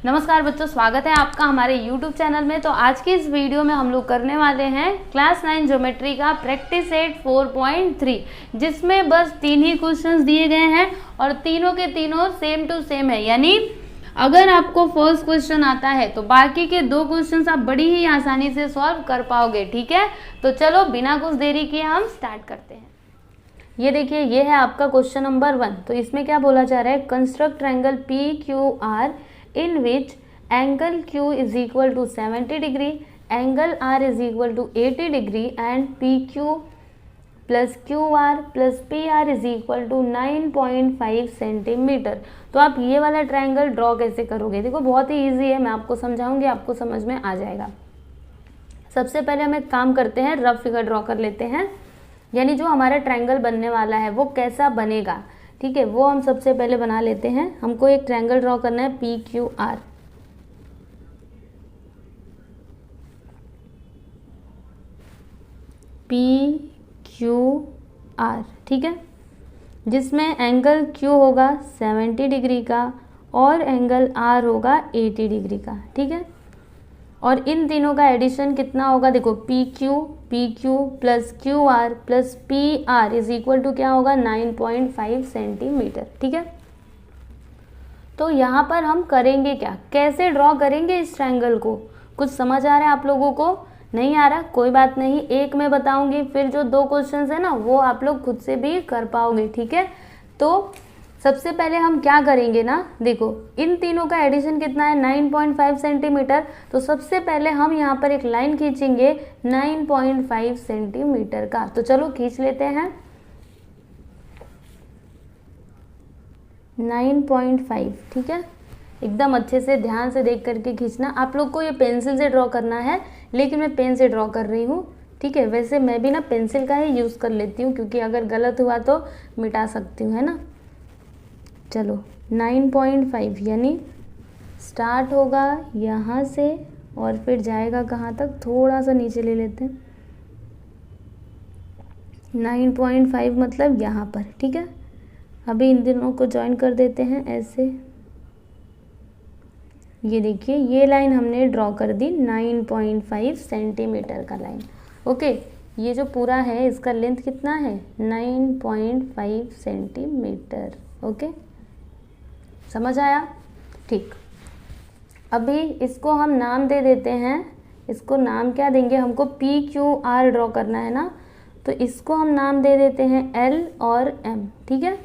नमस्कार बच्चों, स्वागत है आपका हमारे YouTube चैनल में। तो आज की इस वीडियो में हम लोग करने वाले हैं क्लास 9 ज्योमेट्री का प्रैक्टिस सेट 4.3, जिसमें बस 3 ही क्वेश्चंस दिए गए हैं और तीनों के तीनों सेम टू सेम है। यानी अगर आपको फर्स्ट क्वेश्चन आता है तो बाकी के 2 क्वेश्चंस आप बड़ी ही आसानी से सॉल्व कर पाओगे। ठीक है, तो चलो बिना कुछ देरी किए हम स्टार्ट करते हैं। ये देखिए, ये है आपका क्वेश्चन नंबर 1। तो इसमें क्या बोला जा रहा है, construct triangle PQR in which angle Q is equal to 70 degree, angle R is equal to 80 degree and PQ plus QR plus PR is equal to 9.5 centimetre. तो आप ये वाला ट्रायंगल ड्रॉ कैसे करोगे? देखो बहुत ही इजी है, मैं आपको समझाऊंगी, आपको समझ में आ जाएगा। सबसे पहले हम एक काम करते हैं, रफ फिगर ड्रॉ कर लेते हैं। यानी जो हमारा ट्रायंगल बनने वाला है वो कैसा बनेगा, ठीक है, वो हम सबसे पहले बना लेते हैं। हमको एक ट्रायंगल ड्रॉ करना है PQR। PQR, ठीक है, जिसमें एंगल Q होगा 70 डिग्री का और एंगल R होगा 80 डिग्री का। ठीक है, और इन तीनों का एडिशन कितना होगा? देखो PQ plus QR plus PR is equal to क्या होगा? 9.5 सेंटीमीटर। ठीक है, तो यहाँ पर हम करेंगे क्या, कैसे ड्रॉ करेंगे इस ट्रायंगल को? कुछ समझ आ रहा है आप लोगों को? नहीं आ रहा, कोई बात नहीं, एक मैं बताऊंगी, फिर जो 2 क्वेश्चंस है ना वो आप लोग खुद से भी कर पाओगे। ठीक है, तो सबसे पहले हम क्या करेंगे ना, देखो इन तीनों का एडिशन कितना है? 9.5 सेंटीमीटर। तो सबसे पहले हम यहाँ पर एक लाइन खींचेंगे 9.5 सेंटीमीटर का। तो चलो खींच लेते हैं 9.5। ठीक है, एकदम अच्छे से ध्यान से देख करके खींचना। आप लोग को ये पेंसिल से ड्रॉ करना है, लेकिन मैं पेन से ड्रॉ कर रही हूँ। ठीक है, वैसे मैं भी ना पेंसिल का ही यूज़ कर लेती हूँ, क्योंकि अगर गलत हुआ तो मिटा सकती हूँ, है ना। चलो 9.5 यानी स्टार्ट होगा यहाँ से और फिर जाएगा कहाँ तक, थोड़ा सा नीचे ले लेते हैं। 9.5 मतलब यहाँ पर। ठीक है, अभी इन दोनों को ज्वाइन कर देते हैं ऐसे। ये देखिए, ये लाइन हमने ड्रॉ कर दी 9.5 सेंटीमीटर का लाइन। ओके, ये जो पूरा है इसका लेंथ कितना है? 9.5 सेंटीमीटर। ओके, समझ आया? ठीक, अभी इसको हम नाम दे देते हैं। इसको नाम क्या देंगे? हमको PQR ड्रॉ करना है ना, तो इसको हम नाम दे देते हैं L और M। ठीक है,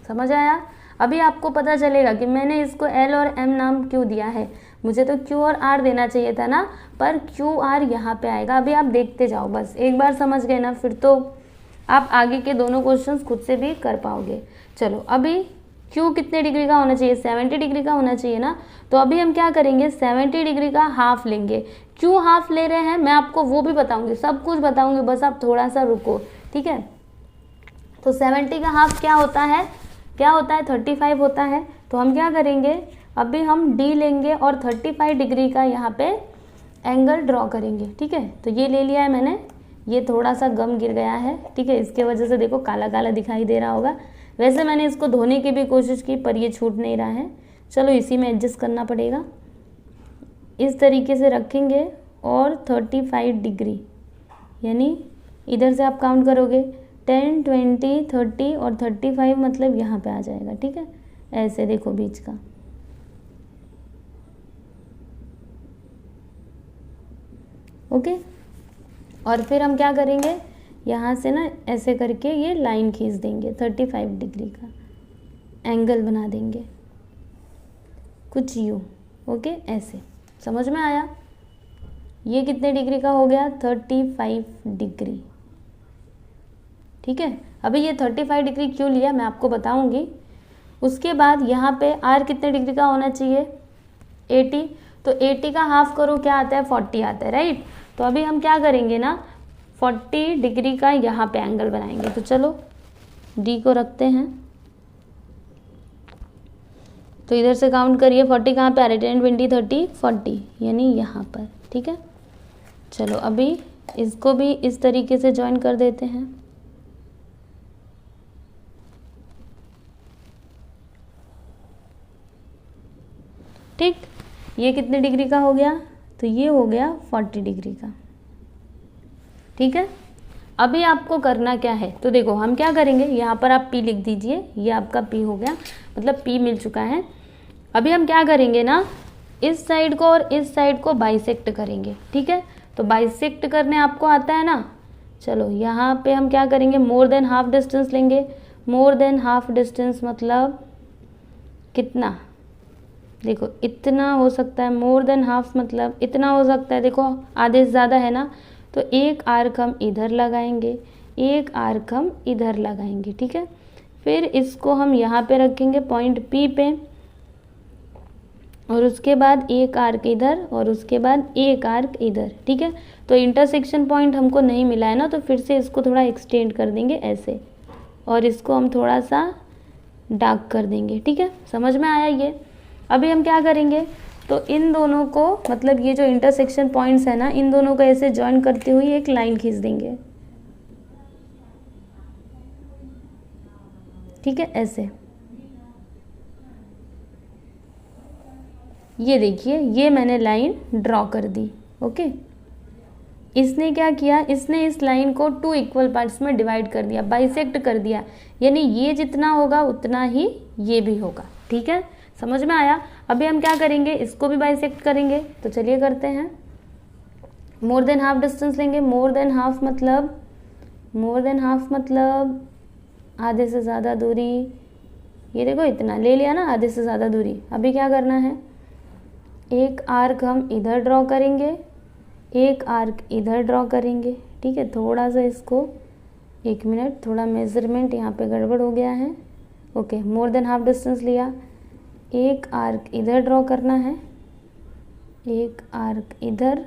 समझ आया? अभी आपको पता चलेगा कि मैंने इसको L और M नाम क्यों दिया है। मुझे तो Q और R देना चाहिए था ना, पर QR यहाँ पे आएगा। अभी आप देखते जाओ, बस एक बार समझ गए ना, फिर तो आप आगे के दोनों क्वेश्चंस खुद से भी कर पाओगे। चलो, अभी Q कितने डिग्री का होना चाहिए? 70 डिग्री का होना चाहिए ना। तो अभी हम क्या करेंगे, 70 डिग्री का हाफ लेंगे। क्यों हाफ ले रहे हैं मैं आपको वो भी बताऊंगी, सब कुछ बताऊंगी, बस आप थोड़ा सा रुको। ठीक है, तो 70 का हाफ क्या होता है? 35 होता है। तो हम क्या करेंगे, अभी हम D लेंगे और 35 डिग्री का यहाँ पे एंगल ड्रॉ करेंगे। ठीक है, तो ये ले लिया है मैंने। ये थोड़ा सा गम गिर गया है, ठीक है, इसके वजह से देखो काला काला दिखाई दे रहा होगा। वैसे मैंने इसको धोने की भी कोशिश की, पर ये छूट नहीं रहा है। चलो इसी में एडजस्ट करना पड़ेगा। इस तरीके से रखेंगे और 35 डिग्री, यानी इधर से आप काउंट करोगे 10, 20, 30 और 35 मतलब यहाँ पे आ जाएगा। ठीक है, ऐसे देखो बीच का। ओके, और फिर हम क्या करेंगे, यहाँ से ना ऐसे करके ये लाइन खींच देंगे, 35 डिग्री का एंगल बना देंगे कुछ यूँ। ओके, ऐसे समझ में आया? ये कितने डिग्री का हो गया? 35 डिग्री। ठीक है, अभी ये 35 डिग्री क्यों लिया मैं आपको बताऊंगी। उसके बाद यहाँ पे R कितने डिग्री का होना चाहिए? 80। तो 80 का हाफ करो, क्या आता है? 40 आता है, राइट। तो अभी हम क्या करेंगे ना, 40 डिग्री का यहाँ पे एंगल बनाएंगे। तो चलो D को रखते हैं, तो इधर से काउंट करिए, 40 कहाँ पे आ रहे? 10, 20, 30, 40 यानी यहाँ पर। ठीक है, चलो अभी इसको भी इस तरीके से ज्वाइन कर देते हैं। ठीक, ये कितने डिग्री का हो गया, तो ये हो गया 40 डिग्री का। ठीक है, अभी आपको करना क्या है, तो देखो हम क्या करेंगे, यहाँ पर आप P लिख दीजिए, ये आपका P हो गया, मतलब P मिल चुका है। अभी हम क्या करेंगे ना, इस साइड को और इस साइड को बाइसेक्ट करेंगे। ठीक है, तो बाइसेक्ट करने आपको आता है ना, चलो यहाँ पे हम क्या करेंगे, मोर देन हाफ डिस्टेंस लेंगे। मोर देन हाफ डिस्टेंस मतलब कितना, देखो इतना हो सकता है, मोर देन हाफ मतलब इतना हो सकता है, देखो आधे से ज़्यादा है ना, तो एक आर्क हम इधर लगाएंगे, एक आर्क हम इधर लगाएंगे। ठीक है, फिर इसको हम यहाँ पे रखेंगे पॉइंट P पे, और उसके बाद एक आर्क इधर और उसके बाद एक आर्क इधर। ठीक है, तो इंटरसेक्शन पॉइंट हमको नहीं मिला है ना, तो फिर से इसको थोड़ा एक्सटेंड कर देंगे ऐसे, और इसको हम थोड़ा सा डार्क कर देंगे। ठीक है, समझ में आया ये। अभी हम क्या करेंगे, तो इन दोनों को, मतलब ये जो इंटरसेक्शन पॉइंट्स है ना, इन दोनों को ऐसे जॉइन करते हुए एक लाइन खींच देंगे। ठीक है, ऐसे, ये देखिए, ये मैंने लाइन ड्रॉ कर दी। ओके, इसने क्या किया, इसने इस लाइन को 2 इक्वल पार्ट्स में डिवाइड कर दिया, बाइसेक्ट कर दिया, यानी ये जितना होगा उतना ही ये भी होगा। ठीक है, समझ में आया। अभी हम क्या करेंगे, इसको भी बाइसेक्ट करेंगे, तो चलिए करते हैं। मोर देन हाफ डिस्टेंस लेंगे। मोर देन हाफ मतलब, मोर देन हाफ मतलब आधे से ज़्यादा दूरी, ये देखो इतना ले लिया ना, आधे से ज़्यादा दूरी। अभी क्या करना है, एक आर्क हम इधर ड्रॉ करेंगे, एक आर्क इधर ड्रॉ करेंगे। ठीक है, थोड़ा सा इसको, एक मिनट, थोड़ा मेजरमेंट यहाँ पे गड़बड़ हो गया है। Okay, more than half distance लिया, एक आर्क इधर ड्रॉ करना है, एक आर्क इधर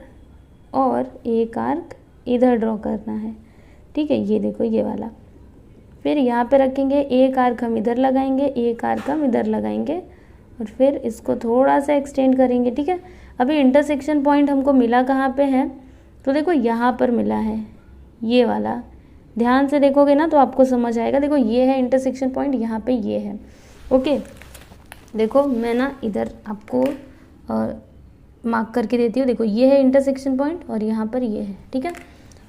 और एक आर्क इधर ड्रॉ करना है। ठीक है, ये देखो ये वाला, फिर यहाँ पे रखेंगे, एक आर्क हम इधर लगाएंगे, एक आर्क हम इधर लगाएंगे, और फिर इसको थोड़ा सा एक्सटेंड करेंगे। ठीक है, अभी इंटरसेक्शन पॉइंट हमको मिला कहाँ पे है, तो देखो यहाँ पर मिला है, ये वाला, ध्यान से देखोगे ना तो आपको समझ आएगा। देखो ये है इंटरसेक्शन पॉइंट, यहाँ पे ये है। ओके, देखो मैं ना इधर आपको मार्क करके देती हूँ, देखो ये है इंटरसेक्शन पॉइंट और यहाँ पर ये है। ठीक है,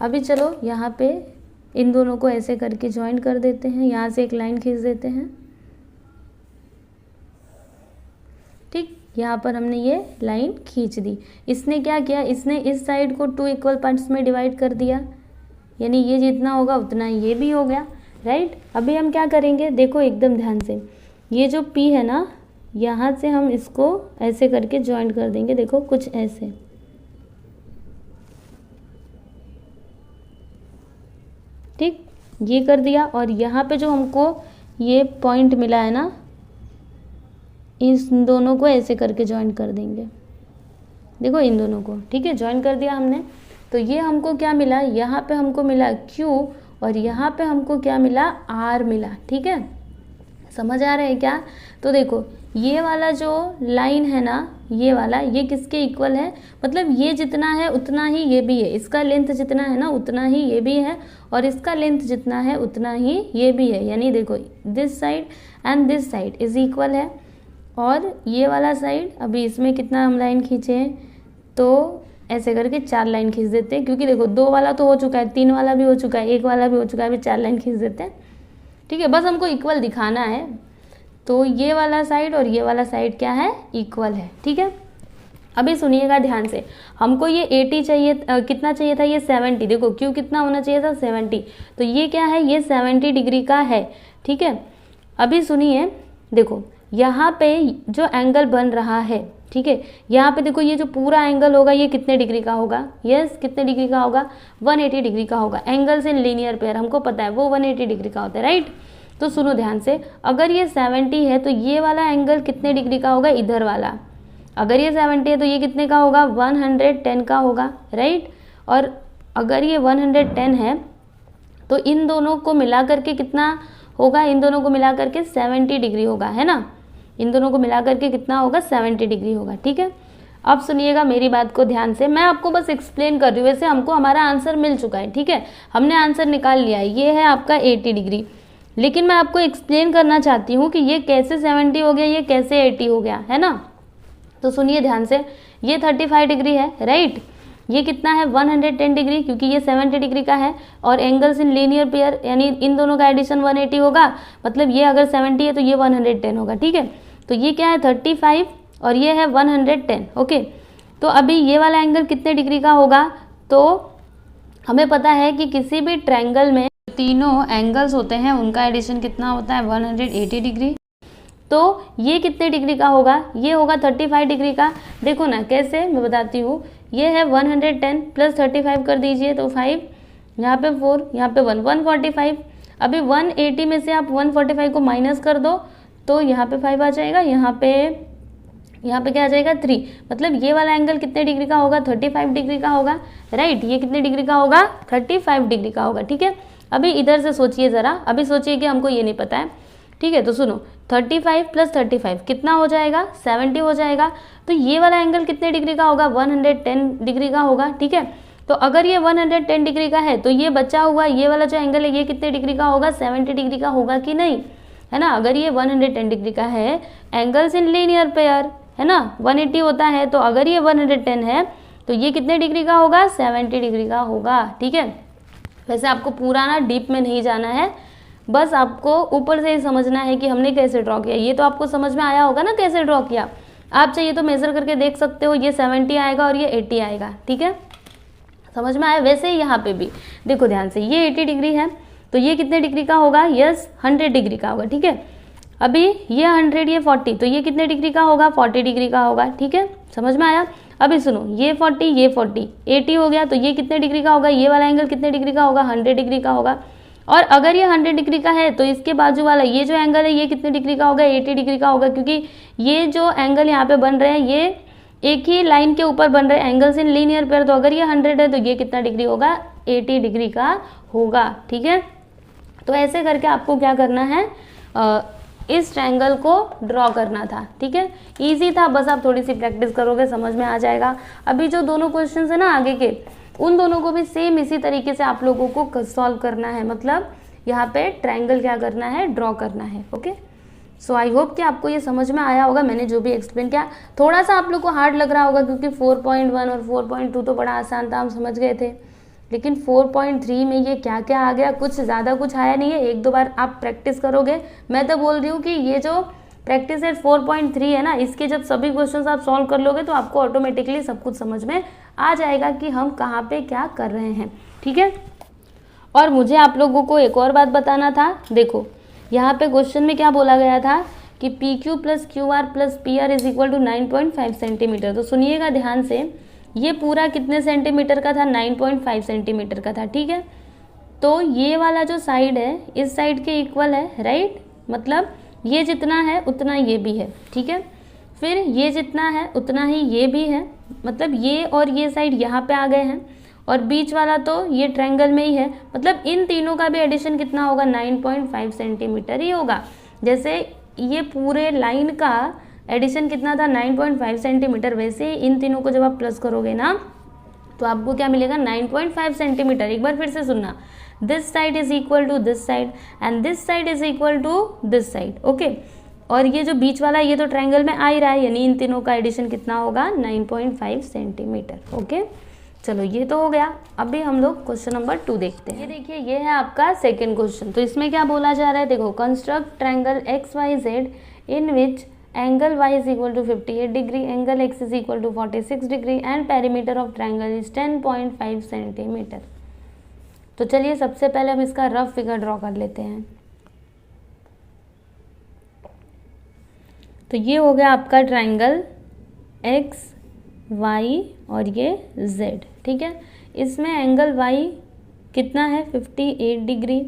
अभी चलो यहाँ पे इन दोनों को ऐसे करके ज्वाइन कर देते हैं, यहाँ से एक लाइन खींच देते हैं। ठीक, यहाँ पर हमने ये लाइन खींच दी। इसने क्या किया, इसने इस साइड को 2 इक्वल पार्ट्स में डिवाइड कर दिया, यानी ये जितना होगा उतना ये भी हो गया। राइट, अभी हम क्या करेंगे, देखो एकदम ध्यान से, ये जो P है ना, यहाँ से हम इसको ऐसे करके ज्वाइन कर देंगे, देखो कुछ ऐसे। ठीक, ये कर दिया, और यहाँ पे जो हमको ये पॉइंट मिला है ना, इस दोनों को ऐसे करके ज्वाइन कर देंगे, देखो इन दोनों को। ठीक है, ज्वाइन कर दिया हमने, तो ये हमको क्या मिला, यहाँ पे हमको मिला Q और यहाँ पे हमको क्या मिला, R मिला। ठीक है, समझ आ रहा है क्या। तो देखो ये वाला जो लाइन है ना, ये वाला, ये किसके इक्वल है, मतलब ये जितना है उतना ही ये भी है, इसका लेंथ जितना है ना उतना ही ये भी है, और इसका लेंथ जितना है उतना ही ये भी है। यानी देखो this side and this side is equal है, और ये वाला साइड, अभी इसमें कितना हम लाइन खींचे हैं, तो ऐसे करके 4 लाइन खींच देते हैं, क्योंकि देखो 2 वाला तो हो चुका है, 3 वाला भी हो चुका है, 1 वाला भी हो चुका है, अभी 4 लाइन खींच देते हैं। ठीक है, बस हमको इक्वल दिखाना है, तो ये वाला साइड और ये वाला साइड क्या है, इक्वल है। ठीक है, अभी सुनिएगा ध्यान से, हमको ये 80 चाहिए, कितना चाहिए था, ये 70। देखो क्यों कितना होना चाहिए था, 70, तो ये क्या है, ये 70 डिग्री का है। ठीक है, अभी सुनिए, देखो यहाँ पे जो एंगल बन रहा है, ठीक है, यहाँ पे देखो ये जो पूरा एंगल होगा ये कितने डिग्री का होगा, यस कितने डिग्री का होगा, 180 डिग्री का होगा। एंगल्स इन लीनियर पेयर हमको पता है वो 180 डिग्री का होता है, राइट। तो सुनो ध्यान से, अगर ये 70 है तो ये वाला एंगल कितने डिग्री का होगा, इधर वाला। अगर ये 70 है तो ये कितने का होगा, 110 का होगा, राइट। और अगर ये 110 है तो इन दोनों को मिला करके कितना होगा, इन दोनों को मिला करके 70 डिग्री होगा, है ना। इन दोनों को मिला करके कितना होगा, 70 डिग्री होगा। ठीक है, अब सुनिएगा मेरी बात को ध्यान से, मैं आपको बस एक्सप्लेन कर रही हूँ। वैसे हमको हमारा आंसर मिल चुका है, ठीक है, हमने आंसर निकाल लिया है, ये है आपका 80 डिग्री। लेकिन मैं आपको एक्सप्लेन करना चाहती हूँ कि ये कैसे 70 हो गया, ये कैसे 80 हो गया, है ना। तो सुनिए ध्यान से, ये 35 डिग्री है, राइट। ये कितना है 110 डिग्री, क्योंकि ये 70 डिग्री का है, और एंगल्स इन लीनियर पेयर यानी इन दोनों का एडिशन 180 होगा, मतलब ये अगर 70 है तो ये 110 होगा, ठीक है। तो ये क्या है 35 और ये है 110, ओके। तो अभी ये वाला एंगल कितने डिग्री का होगा, तो हमें पता है कि किसी भी ट्रायंगल में तीनों एंगल्स होते हैं उनका एडिशन कितना होता है 180 डिग्री। तो ये कितने डिग्री का होगा, ये होगा 35 डिग्री का। देखो ना कैसे, मैं बताती हूँ। ये है 110 प्लस 35 कर दीजिए, तो 5, यहाँ पे 4, यहाँ पे 1, 145। अभी 180 में से आप 145 को माइनस कर दो, तो यहाँ पे 5 आ जाएगा, यहाँ पे क्या आ जाएगा 3। मतलब ये वाला एंगल कितने डिग्री का होगा 35 डिग्री का होगा, राइट। ये कितने डिग्री का होगा 35 डिग्री का होगा, ठीक है। अभी इधर से सोचिए ज़रा, अभी सोचिए कि हमको ये नहीं पता है, ठीक है। तो सुनो 35 प्लस 35 कितना हो जाएगा 70 हो जाएगा। तो ये वाला एंगल कितने डिग्री का होगा 110 डिग्री का होगा, ठीक है। तो अगर ये 110 डिग्री का है तो ये बचा हुआ ये वाला जो एंगल है ये कितने डिग्री का होगा 70 डिग्री का होगा कि नहीं, है ना। अगर ये 110 डिग्री का है, एंगल्स इन लीनियर पेयर है ना 180 होता है, तो अगर ये 110 है तो ये कितने डिग्री का होगा 70 डिग्री का होगा, ठीक है। वैसे आपको पूरा ना डीप में नहीं जाना है, बस आपको ऊपर से ही समझना है कि हमने कैसे ड्रॉ किया। ये तो आपको समझ में आया होगा ना कैसे ड्रॉ किया। आप चाहिए तो मेजर करके देख सकते हो, ये 70 आएगा और ये 80 आएगा, ठीक है। समझ में आया। वैसे ही यहाँ पे भी देखो ध्यान से, ये 80 डिग्री है तो ये कितने डिग्री का होगा, यस 100 डिग्री का होगा, ठीक है। अभी ये 100 ये 40, तो ये कितने डिग्री का होगा 40 डिग्री का होगा, ठीक है। समझ में आया। अभी सुनो, ये 40 ये 40 80 हो गया, तो ये कितने डिग्री का होगा, ये वाला एंगल कितने डिग्री का होगा 100 डिग्री का होगा। और अगर ये 100 डिग्री का है तो इसके बाजू वाला ये जो एंगल है ये कितने डिग्री का होगा 80 डिग्री का होगा, क्योंकि ये जो एंगल यहाँ पे बन रहे हैं ये एक ही लाइन के ऊपर बन रहे हैं, एंगल्स इन लीनियर पेयर। तो अगर ये 100 है तो ये कितना डिग्री होगा 80 डिग्री का होगा, ठीक है। तो ऐसे करके आपको क्या करना है, इस ट्रायंगल को ड्रॉ करना था, ठीक है। ईजी था, बस आप थोड़ी सी प्रैक्टिस करोगे समझ में आ जाएगा। अभी जो दोनों क्वेश्चन है ना आगे के, उन दोनों को भी सेम इसी तरीके से आप लोगों को सॉल्व करना है, मतलब यहाँ पे ट्रायंगल क्या करना है ड्रॉ करना है, ओके। सो आई होप कि आपको ये समझ में आया होगा। मैंने जो भी एक्सप्लेन किया थोड़ा सा आप लोग को हार्ड लग रहा होगा, क्योंकि 4.1 और 4.2 तो बड़ा आसान था, हम समझ गए थे। लेकिन 4.3 में ये क्या क्या आ गया, कुछ ज़्यादा कुछ आया नहीं है। एक दो बार आप प्रैक्टिस करोगे, मैं तो बोल रही हूँ कि ये जो प्रैक्टिस है 4.3 है ना, इसके जब सभी क्वेश्चंस आप सॉल्व कर लोगे तो आपको ऑटोमेटिकली सब कुछ समझ में आ जाएगा कि हम कहाँ पे क्या कर रहे हैं, ठीक है। और मुझे आप लोगों को एक और बात बताना था। देखो यहाँ पे क्वेश्चन में क्या बोला गया था कि PQ plus QR plus PR is equal to 9.5 centimetre. तो सुनिएगा ध्यान से, ये पूरा कितने सेंटीमीटर का था 9.5 सेंटीमीटर का था, ठीक है। तो ये वाला जो साइड है इस साइड के इक्वल है, राइट। मतलब ये जितना है उतना ये भी है, ठीक है। फिर ये जितना है उतना ही ये भी है, मतलब ये और ये साइड यहाँ पे आ गए हैं, और बीच वाला तो ये ट्रायंगल में ही है। मतलब इन तीनों का भी एडिशन कितना होगा 9.5 सेंटीमीटर ही होगा। जैसे ये पूरे लाइन का एडिशन कितना था 9.5 सेंटीमीटर, वैसे इन तीनों को जब आप प्लस करोगे ना तो आपको क्या मिलेगा 9.5 सेंटीमीटर। एक बार फिर से सुनना, this side is equal to this side and this side is equal to this side, okay. और ये जो बीच वाला ये तो ट्रायंगल में आ ही रहा है, यानी इन तीनों का एडिशन कितना होगा 9.5 सेंटीमीटर, ओके। चलो ये तो हो गया। अभी हम लोग क्वेश्चन नंबर 2 देखते हैं। ये देखिए, ये है आपका सेकंड क्वेश्चन। तो इसमें क्या बोला जा रहा है, देखो construct triangle XYZ in which angle y is equal to 58 degree, angle x is equal to 46 degree and perimeter of triangle is 10.5 centimetre. तो चलिए सबसे पहले हम इसका रफ फिगर ड्रॉ कर लेते हैं। तो ये हो गया आपका ट्रायंगल x y और ये z, ठीक है। इसमें एंगल y कितना है 58 डिग्री,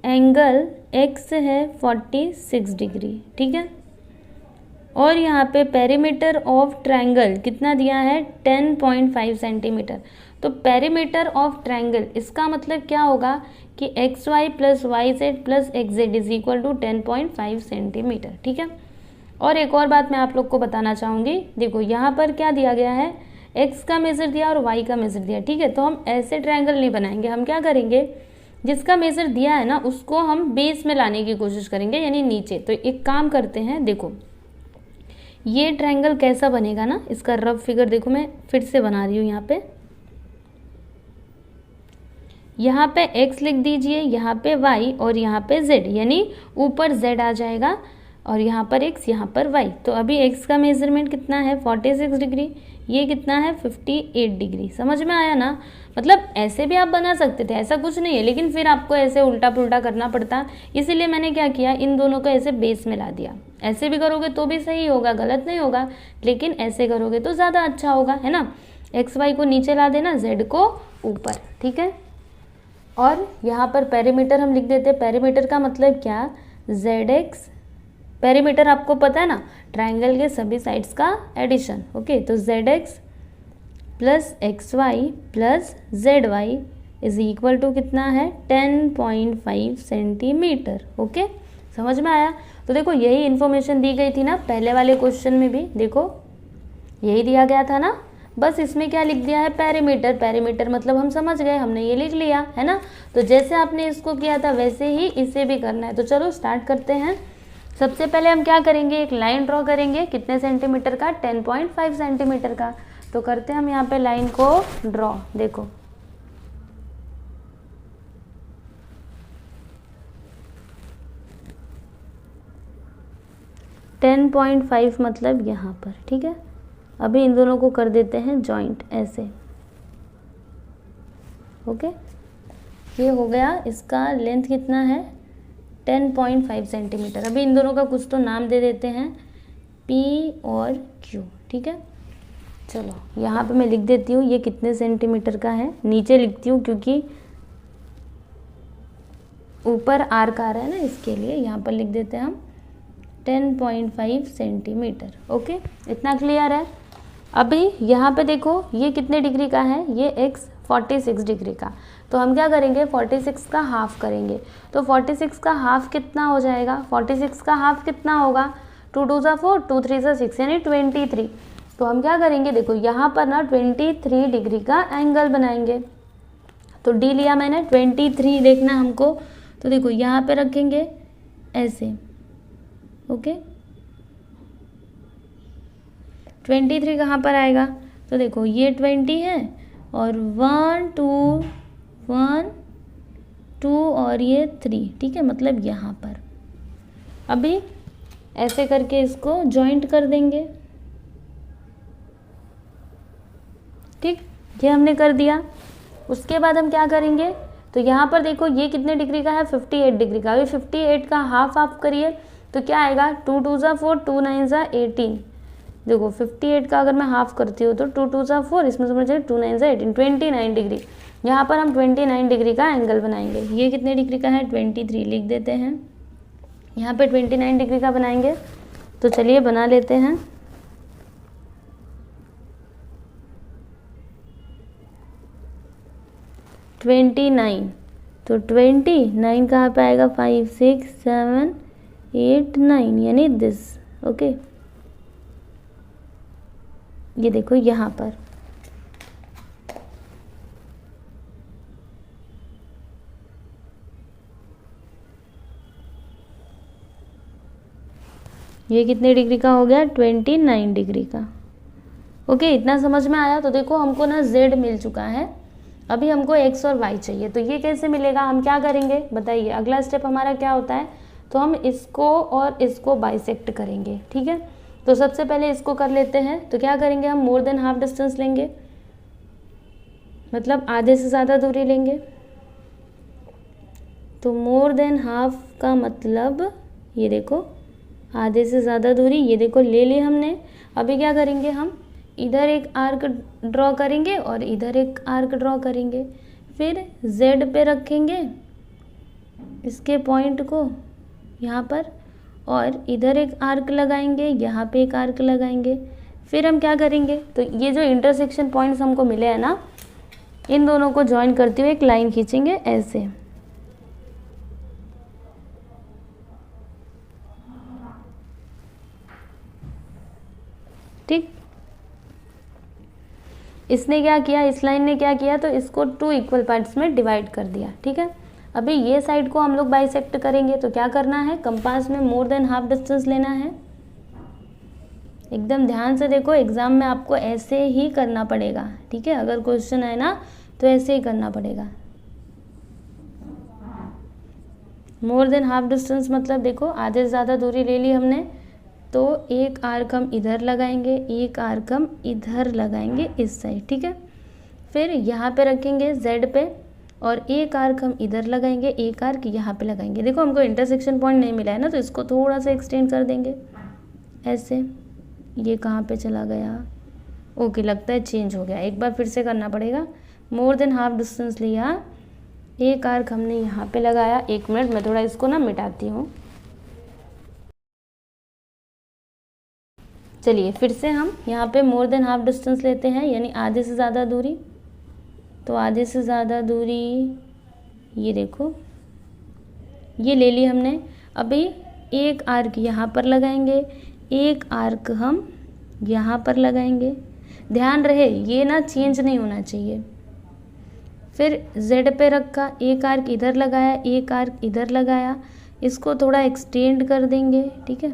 एंगल x है 46 डिग्री, ठीक है। और यहाँ पे पेरीमीटर ऑफ ट्रायंगल कितना दिया है 10.5 सेंटीमीटर। तो पेरीमीटर ऑफ ट्रायंगल इसका मतलब क्या होगा कि XY plus YZ plus XZ is equal to 10.5 centimetre, ठीक है। और एक और बात मैं आप लोग को बताना चाहूँगी, देखो यहाँ पर क्या दिया गया है, x का मेजर दिया और y का मेजर दिया, ठीक है। तो हम ऐसे ट्रायंगल नहीं बनाएंगे, हम क्या करेंगे, जिसका मेजर दिया है ना उसको हम बेस में लाने की कोशिश करेंगे, यानी नीचे। तो एक काम करते हैं, देखो ये ट्रायंगल कैसा बनेगा ना, इसका रफ फिगर देखो मैं फिर से बना रही हूँ यहाँ पे x लिख दीजिए, यहाँ पे y और यहाँ पे z, यानी ऊपर z आ जाएगा और यहाँ पर x, यहाँ पर y। तो अभी x का मेजरमेंट कितना है 46 डिग्री, ये कितना है 58 डिग्री। समझ में आया ना? मतलब ऐसे भी आप बना सकते थे, ऐसा कुछ नहीं है, लेकिन फिर आपको ऐसे उल्टा पुल्टा करना पड़ता, इसीलिए मैंने क्या किया, इन दोनों को ऐसे बेस में ला दिया। ऐसे भी करोगे तो भी सही होगा, गलत नहीं होगा, लेकिन ऐसे करोगे तो ज़्यादा अच्छा होगा, है ना। एक्स वाई को नीचे ला देना, जेड को ऊपर, ठीक है। और यहाँ पर पेरीमीटर हम लिख देते हैं। पेरीमीटर का मतलब क्या, जेड एक्स, पेरीमीटर आपको पता है ना, ट्रायंगल के सभी साइड्स का एडिशन। ओके, तो Z X plus X Y plus Z Y is equal to कितना है 10.5 सेंटीमीटर। ओके, समझ में आया? तो देखो यही इन्फॉर्मेशन दी गई थी ना पहले वाले क्वेश्चन में भी, देखो यही दिया गया था ना, बस इसमें क्या लिख दिया है, पेरीमीटर। पेरीमीटर मतलब हम समझ गए, हमने ये लिख लिया, है ना। तो जैसे आपने इसको किया था वैसे ही इसे भी करना है। तो चलो स्टार्ट करते हैं। सबसे पहले हम क्या करेंगे, एक लाइन ड्रॉ करेंगे, कितने सेंटीमीटर का, 10.5 सेंटीमीटर का। तो करते हैं हम यहाँ पे लाइन को ड्रॉ। देखो .5 मतलब यहाँ पर, ठीक है। अभी इन दोनों को कर देते हैं जॉइंट ऐसे। ओके, ये हो गया, इसका लेंथ कितना है 10.5 सेंटीमीटर। अभी इन दोनों का कुछ तो नाम दे देते हैं, P और Q, ठीक है। चलो यहाँ पे मैं लिख देती हूँ ये कितने सेंटीमीटर का है, नीचे लिखती हूँ क्योंकि ऊपर आर्क आ रहा है ना, इसके लिए यहाँ पर लिख देते हैं हम 10.5 सेंटीमीटर। ओके, इतना क्लियर है। अभी यहाँ पे देखो ये कितने डिग्री का है, ये x 46 डिग्री का। तो हम क्या करेंगे, 46 का हाफ करेंगे। तो 46 का हाफ कितना हो जाएगा, 46 का हाफ कितना होगा, 2 2 सा 4, 2 3 सा 6, यानी 23। तो हम क्या करेंगे, देखो यहाँ पर ना 23 डिग्री का एंगल बनाएंगे। तो डी लिया मैंने, 23 देखना हमको। तो देखो यहाँ पे रखेंगे ऐसे। ओके, 23 कहाँ पर आएगा, तो देखो ये 20 है और 1 2 और ये 3, ठीक है, मतलब यहाँ पर। अभी ऐसे करके इसको जॉइंट कर देंगे, ठीक, ये हमने कर दिया। उसके बाद हम क्या करेंगे, तो यहाँ पर देखो ये कितने डिग्री का है, 58 डिग्री का। अभी 58 का हाफ आप करिए तो क्या आएगा, 2 2 सा 4, 2 9 सा 18। देखो 58 का अगर मैं हाफ करती हूँ तो 2 2 सा 4, इसमें समझिए 2 9 सा 18, 29 डिग्री। यहाँ पर हम 29 डिग्री का एंगल बनाएंगे। ये कितने डिग्री का है, 23 लिख देते हैं। यहाँ पे 29 डिग्री का बनाएंगे। तो चलिए बना लेते हैं। तो 29 कहाँ पे आएगा, 5 6 7 8 9, यानी दिस। ओके, ये देखो यहाँ पर ये कितने डिग्री का हो गया, 29 डिग्री का। ओके, इतना समझ में आया। तो देखो हमको ना z मिल चुका है, अभी हमको x और y चाहिए। तो ये कैसे मिलेगा, हम क्या करेंगे बताइए। अगला स्टेप हमारा क्या होता है, तो हम इसको और इसको बाइसेक्ट करेंगे, ठीक है। तो सबसे पहले इसको कर लेते हैं। तो क्या करेंगे, हम मोर देन हाफ डिस्टेंस लेंगे, मतलब आधे से ज़्यादा दूरी लेंगे। तो मोर देन हाफ का मतलब ये देखो आधे से ज़्यादा दूरी, ये देखो ले ली हमने। अभी क्या करेंगे, हम इधर एक आर्क ड्रॉ करेंगे और इधर एक आर्क ड्रॉ करेंगे। फिर z पे रखेंगे इसके पॉइंट को यहाँ पर, और इधर एक आर्क लगाएंगे, यहाँ पे एक आर्क लगाएंगे। फिर हम क्या करेंगे, तो ये जो इंटरसेक्शन पॉइंट्स हमको मिले हैं ना, इन दोनों को ज्वाइन करते हुए एक लाइन खींचेंगे ऐसे। ठीक, इसने क्या किया, इस लाइन ने क्या किया, तो इसको 2 इक्वल पार्ट्स में डिवाइड कर दिया, ठीक है। अभी ये साइड को हम लोग बाइसेक्ट करेंगे। तो क्या करना है, कंपास में मोर देन हाफ डिस्टेंस लेना है, एकदम ध्यान से देखो, एग्ज़ाम में आपको ऐसे ही करना पड़ेगा, ठीक है। अगर क्वेश्चन है ना तो ऐसे ही करना पड़ेगा। मोर देन हाफ डिस्टेंस मतलब देखो आधे से ज़्यादा दूरी ले ली हमने, तो एक आर्क हम इधर लगाएंगे, एक आर्क हम इधर लगाएंगे इस साइड, ठीक है। फिर यहाँ पे रखेंगे जेड पे, और एक आर्क हम इधर लगाएंगे, एक आर्क यहाँ पे लगाएंगे। देखो हमको इंटरसेक्शन पॉइंट नहीं मिला है ना, तो इसको थोड़ा सा एक्सटेंड कर देंगे ऐसे। ये कहाँ पे चला गया? ओके, लगता है चेंज हो गया। एक बार फिर से करना पड़ेगा। मोर देन हाफ डिस्टेंस लिया, एक आर्क हमने यहाँ पे लगाया। 1 मिनट मैं थोड़ा इसको ना मिटाती हूँ। चलिए फिर से हम यहाँ पे मोर देन हाफ डिस्टेंस लेते हैं, यानी आधे से ज़्यादा दूरी। तो आधे से ज़्यादा दूरी ये देखो, ये ले ली हमने। अभी एक आर्क यहाँ पर लगाएंगे, एक आर्क हम यहाँ पर लगाएंगे। ध्यान रहे ये ना चेंज नहीं होना चाहिए। फिर Z पे रखा, एक आर्क इधर लगाया, एक आर्क इधर लगाया। इसको थोड़ा एक्सटेंड कर देंगे, ठीक है।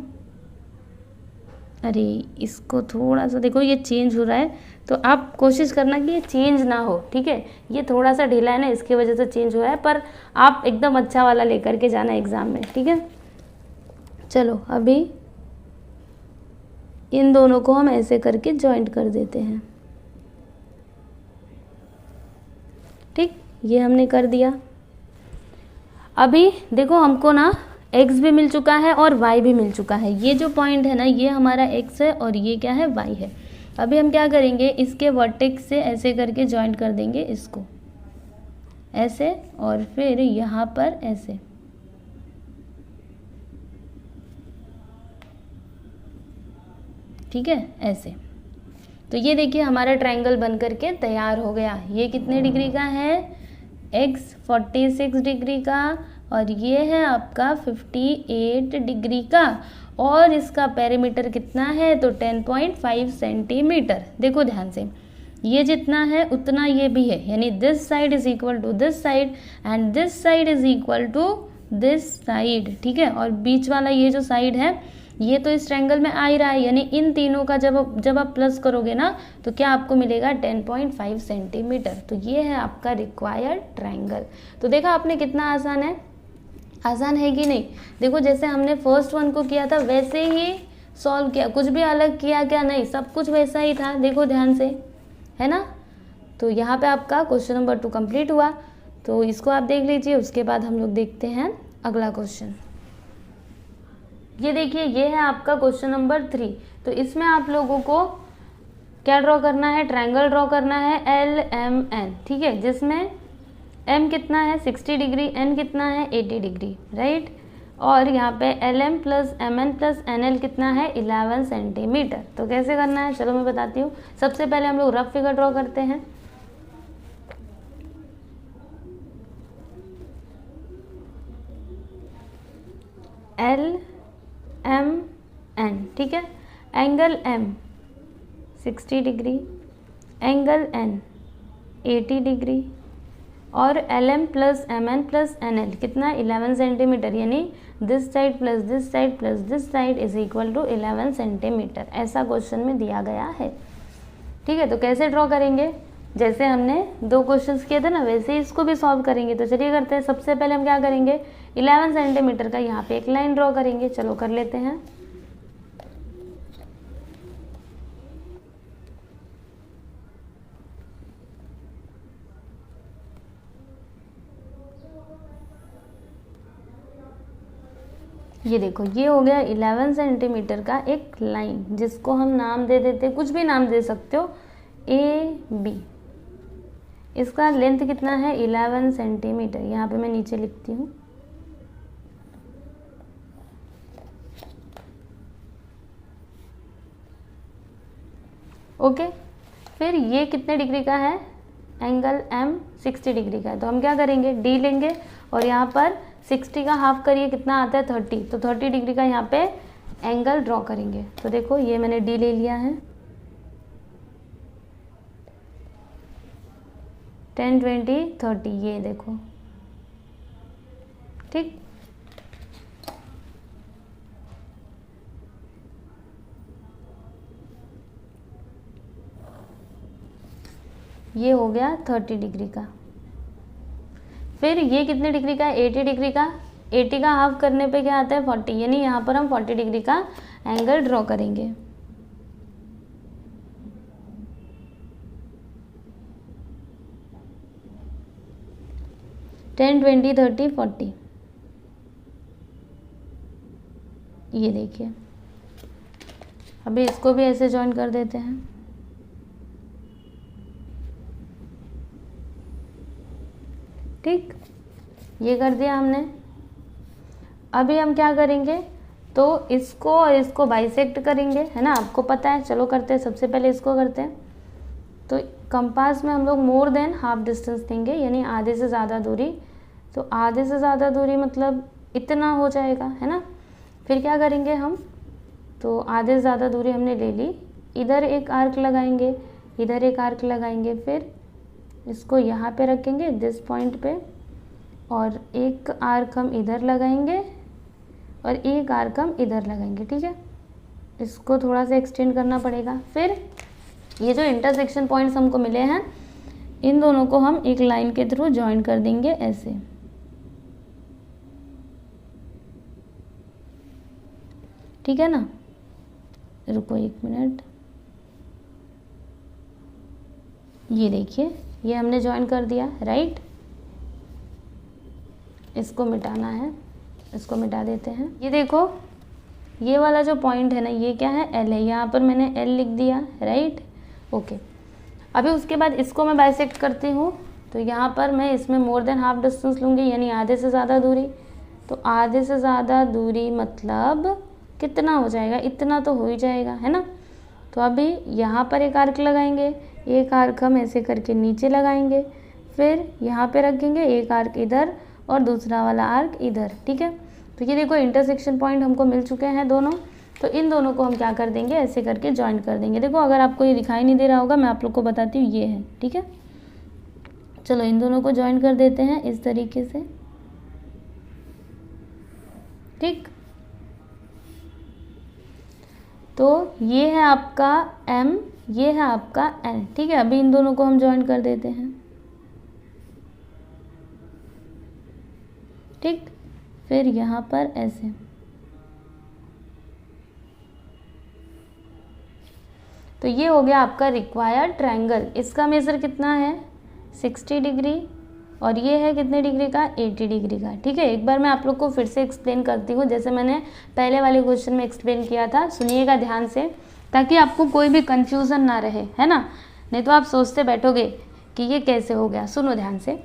अरे इसको थोड़ा सा देखो, ये चेंज हो रहा है, तो आप कोशिश करना कि ये चेंज ना हो, ठीक है। ये थोड़ा सा ढीला है ना, इसकी वजह से चेंज हो रहा है, पर आप एकदम अच्छा वाला लेकर के जाना एग्ज़ाम में, ठीक है। चलो अभी इन दोनों को हम ऐसे करके जॉइंट कर देते हैं, ठीक। ये हमने कर दिया। अभी देखो हमको ना x भी मिल चुका है और y भी मिल चुका है। ये जो पॉइंट है ना, ये हमारा x है और ये क्या है, y है। अभी हम क्या करेंगे, इसके वर्टेक्स से ऐसे करके जॉइंट कर देंगे इसको ऐसे, और फिर यहाँ पर ऐसे, ठीक है, ऐसे। तो ये देखिए हमारा ट्रायंगल बन करके तैयार हो गया। ये कितने डिग्री का है, x 46 डिग्री का, और ये है आपका 58 डिग्री का, और इसका पेरीमीटर कितना है, तो 10.5 सेंटीमीटर। देखो ध्यान से, ये जितना है उतना ये भी है, यानी this side is equal to this side and this side is equal to this side, ठीक है। और बीच वाला ये जो साइड है ये तो इस ट्रायंगल में आ ही रहा है, यानी इन तीनों का जब आप प्लस करोगे ना तो क्या आपको मिलेगा, 10.5 सेंटीमीटर। तो ये है आपका रिक्वायर्ड ट्रायंगल। तो देखा आपने कितना आसान है, आसान है कि नहीं। देखो जैसे हमने फर्स्ट वन को किया था वैसे ही सॉल्व किया, कुछ भी अलग किया क्या, नहीं, सब कुछ वैसा ही था। देखो ध्यान से, है ना। तो यहाँ पे आपका क्वेश्चन नंबर 2 कंप्लीट हुआ। तो इसको आप देख लीजिए, उसके बाद हम लोग देखते हैं अगला क्वेश्चन। ये देखिए, ये है आपका क्वेश्चन नंबर 3। तो इसमें आप लोगों को क्या ड्रॉ करना है, ट्रायंगल ड्रॉ करना है LMN, ठीक है, जिसमें M कितना है 60 डिग्री, N कितना है 80 डिग्री, राइट। और यहाँ पे LM plus MN plus NL कितना है 11 सेंटीमीटर। तो कैसे करना है, चलो मैं बताती हूँ। सबसे पहले हम लोग रफ फिगर ड्रॉ करते हैं। LMN, ठीक है। Angle M 60 degree, angle N 80 degree, और LM plus MN plus NL कितना 11 सेंटीमीटर, यानी this side plus this side plus this side is equal to 11 centimetre. ऐसा क्वेश्चन में दिया गया है, ठीक है। तो कैसे ड्रॉ करेंगे, जैसे हमने 2 क्वेश्चंस किए थे ना वैसे ही इसको भी सॉल्व करेंगे। तो चलिए करते हैं। सबसे पहले हम क्या करेंगे, 11 सेंटीमीटर का यहाँ पे एक लाइन ड्रॉ करेंगे। चलो कर लेते हैं। ये देखो, ये हो गया 11 सेंटीमीटर का एक लाइन, जिसको हम नाम दे देते, कुछ भी नाम दे सकते हो, AB। इसका लेंथ कितना है 11 सेंटीमीटर। यहाँ पे मैं नीचे लिखती हूँ। ओके, फिर ये कितने डिग्री का है, एंगल M 60 डिग्री का है। तो हम क्या करेंगे, D लेंगे और यहाँ पर 60 का हाफ करिए, कितना आता है 30। तो 30 डिग्री का यहाँ पे एंगल ड्रॉ करेंगे। तो देखो ये मैंने D ले लिया है। 10, 20, 30, ये देखो, ठीक। ये हो गया 30 डिग्री का। फिर ये कितने डिग्री का है? 80 डिग्री का। 80 का हाफ करने पे क्या आता है? 40, यानी यहाँ पर हम 40 डिग्री का एंगल ड्रॉ करेंगे। टेन 20 30 40, ये देखिए। अभी इसको भी ऐसे ज्वाइन कर देते हैं। ठीक, ये कर दिया हमने। अभी हम क्या करेंगे, तो इसको और इसको बाइसेक्ट करेंगे, है ना, आपको पता है। चलो करते हैं, सबसे पहले इसको करते हैं। तो कंपास में हम लोग मोर देन हाफ डिस्टेंस देंगे, यानी आधे से ज़्यादा दूरी। तो आधे से ज़्यादा दूरी मतलब इतना हो जाएगा, है ना। फिर क्या करेंगे हम, तो आधे से ज़्यादा दूरी हमने ले ली, इधर एक आर्क लगाएंगे, इधर एक आर्क लगाएंगे, फिर इसको यहाँ पे रखेंगे दिस पॉइंट पे, और एक आर्क हम इधर लगाएंगे और एक आर्क हम इधर लगाएंगे। ठीक है, इसको थोड़ा सा एक्सटेंड करना पड़ेगा। फिर ये जो इंटरसेक्शन पॉइंट्स हमको मिले हैं, इन दोनों को हम एक लाइन के थ्रू ज्वाइन कर देंगे ऐसे। ठीक है ना, रुको एक मिनट, ये देखिए, ये हमने ज्वाइन कर दिया, राइट। इसको मिटाना है, इसको मिटा देते हैं। ये देखो, ये वाला जो पॉइंट है ना, ये क्या है? एल है। यहाँ पर मैंने एल लिख दिया, राइट, ओके। अभी उसके बाद इसको मैं बाइसेक्ट करती हूँ, तो यहाँ पर मैं इसमें मोर देन हाफ डिस्टेंस लूँगी, यानी आधे से ज़्यादा दूरी। तो आधे से ज़्यादा दूरी मतलब कितना हो जाएगा? इतना तो हो ही जाएगा, है ना। तो अभी यहाँ पर एक आर्क लगाएंगे, एक आर्क हम ऐसे करके नीचे लगाएंगे, फिर यहाँ पे रखेंगे एक आर्क इधर और दूसरा वाला आर्क इधर। ठीक है, तो ये देखो इंटरसेक्शन पॉइंट हमको मिल चुके हैं दोनों। तो इन दोनों को हम क्या कर देंगे? ऐसे करके ज्वाइन कर देंगे। देखो, अगर आपको ये दिखाई नहीं दे रहा होगा, मैं आप लोग को बताती हूँ, ये है। ठीक है, चलो इन दोनों को ज्वाइन कर देते हैं इस तरीके से। ठीक, तो ये है आपका M, ये है आपका N। ठीक है, अभी इन दोनों को हम ज्वाइन कर देते हैं। ठीक, फिर यहाँ पर ऐसे। तो ये हो गया आपका रिक्वायर्ड ट्रायंगल। इसका मेज़र कितना है? 60 डिग्री, और ये है कितने डिग्री का? 80 डिग्री का। ठीक है, एक बार मैं आप लोग को फिर से एक्सप्लेन करती हूँ, जैसे मैंने पहले वाले क्वेश्चन में एक्सप्लेन किया था। सुनिएगा ध्यान से, ताकि आपको कोई भी कंफ्यूजन ना रहे, है ना। नहीं तो आप सोचते बैठोगे कि ये कैसे हो गया। सुनो ध्यान से,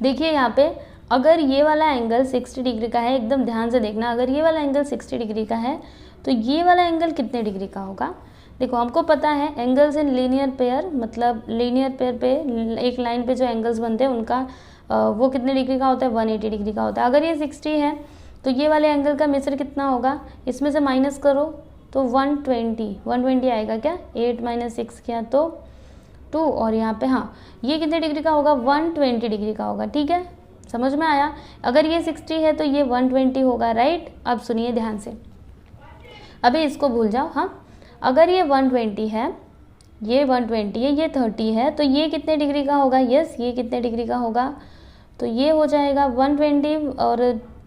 देखिए यहाँ पे अगर ये वाला एंगल 60 डिग्री का है, एकदम ध्यान से देखना, अगर ये वाला एंगल 60 डिग्री का है तो ये वाला एंगल कितने डिग्री का होगा? देखो, हमको पता है एंगल्स इन लीनियर पेयर, मतलब लीनियर पेयर पे एक लाइन पे जो एंगल्स बनते हैं उनका वो कितने डिग्री का होता है? 180 डिग्री का होता है। अगर ये 60 है तो ये वाले एंगल का मेजर कितना होगा? इसमें से माइनस करो तो 120 आएगा क्या? 8 - 6 किया तो 2, और यहाँ पे हाँ, ये कितने डिग्री का होगा? 120 डिग्री का होगा। ठीक है, समझ में आया? अगर ये 60 है तो ये 120 होगा, राइट। अब सुनिए ध्यान से, अभी इसको भूल जाओ। हाँ, अगर ये 120 है, ये 120 है, ये 30 है, तो ये कितने डिग्री का होगा? यस, ये कितने डिग्री का होगा? तो ये हो जाएगा 120 और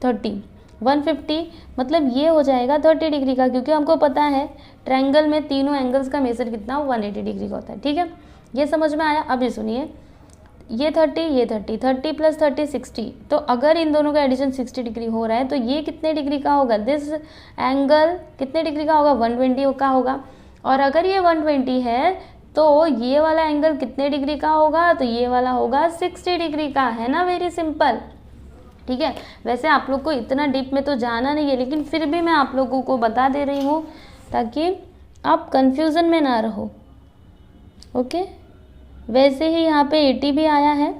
30 150, मतलब ये हो जाएगा 30 डिग्री का, क्योंकि हमको पता है ट्रायंगल में तीनों एंगल्स का मेजर कितना 180 डिग्री का होता है। ठीक है, ये समझ में आया? अब ये सुनिए, ये 30, ये 30, 30 + 30 60, तो अगर इन दोनों का एडिशन 60 डिग्री हो रहा है तो ये कितने डिग्री का होगा? दिस एंगल कितने डिग्री का होगा? 120 का होगा। और अगर ये 120 है तो ये वाला एंगल कितने डिग्री का होगा? तो ये वाला होगा 60 डिग्री का, है ना। Very simple. ठीक है, वैसे आप लोग को इतना डीप में तो जाना नहीं है, लेकिन फिर भी मैं आप लोगों को बता दे रही हूँ ताकि आप कंफ्यूजन में ना रहो। ओके, वैसे ही यहाँ पे 80 भी आया है,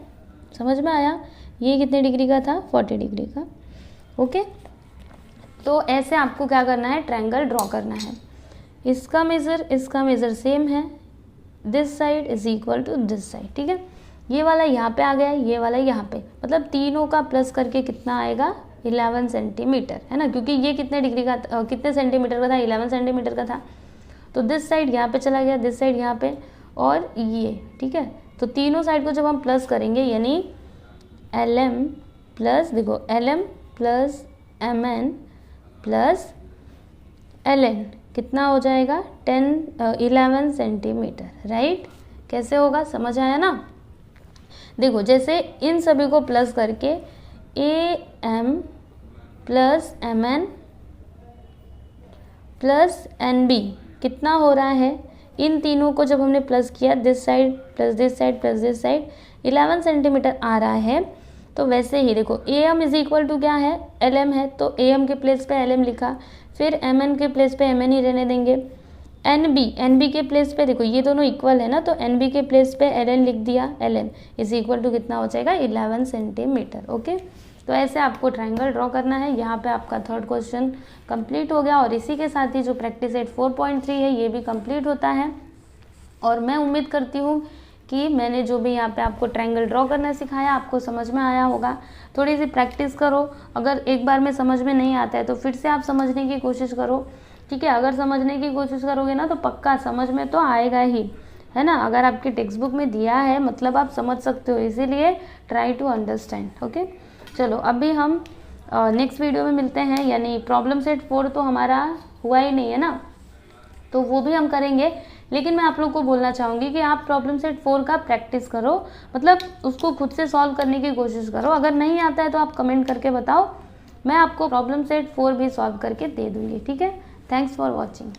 समझ में आया? ये कितने डिग्री का था? 40 डिग्री का। ओके, तो ऐसे आपको क्या करना है? ट्रायंगल ड्रॉ करना है। इसका मेज़र सेम है, this side is equal to this side. ठीक है, ये वाला यहाँ पे आ गया, ये वाला यहाँ पे, मतलब तीनों का प्लस करके कितना आएगा? 11 सेंटीमीटर, है ना, क्योंकि ये कितने डिग्री का कितने सेंटीमीटर का था? 11 सेंटीमीटर का था। तो दिस साइड यहाँ पे चला गया, दिस साइड यहाँ पे, और ये, ठीक है, तो तीनों साइड को जब हम प्लस करेंगे यानी LM प्लस, देखो LM plus MN plus LN कितना हो जाएगा 11 सेंटीमीटर, राइट। कैसे होगा, समझ आया ना। देखो जैसे इन सभी को प्लस करके AM plus MN plus NB कितना हो रहा है, इन तीनों को जब हमने प्लस किया, this side plus this side plus this side, 11 centimetre आ रहा है। तो वैसे ही देखो AM इज इक्वल टू क्या है, LM है, तो AM के प्लेस पे LM लिखा, फिर MN के प्लेस पे MN ही रहने देंगे। NB के प्लेस पे, देखो ये दोनों इक्वल है ना, तो NB के प्लेस पे LN लिख दिया, LN इज इक्वल टू कितना हो जाएगा 11 सेंटीमीटर। ओके, तो ऐसे आपको ट्रायंगल ड्रॉ करना है। यहाँ पे आपका थर्ड क्वेश्चन कंप्लीट हो गया और इसी के साथ ही जो प्रैक्टिस सेट 4.3 है ये भी कंप्लीट होता है। और मैं उम्मीद करती हूँ कि मैंने जो भी यहाँ पे आपको ट्रायंगल ड्रॉ करना सिखाया आपको समझ में आया होगा। थोड़ी सी प्रैक्टिस करो, अगर एक बार में समझ में नहीं आता है तो फिर से आप समझने की कोशिश करो, ठीक है। अगर समझने की कोशिश करोगे ना तो पक्का समझ में तो आएगा ही, है ना। अगर आपकी टेक्स्ट बुक में दिया है मतलब आप समझ सकते हो, इसीलिए ट्राई टू अंडरस्टैंड। ओके, चलो अभी हम नेक्स्ट वीडियो में मिलते हैं, यानी प्रॉब्लम सेट 4 तो हमारा हुआ ही नहीं है ना, तो वो भी हम करेंगे। लेकिन मैं आप लोग को बोलना चाहूँगी कि आप प्रॉब्लम सेट 4 का प्रैक्टिस करो, मतलब उसको खुद से सॉल्व करने की कोशिश करो। अगर नहीं आता है तो आप कमेंट करके बताओ, मैं आपको प्रॉब्लम सेट 4 भी सॉल्व करके दे दूँगी, ठीक है। Thanks for watching.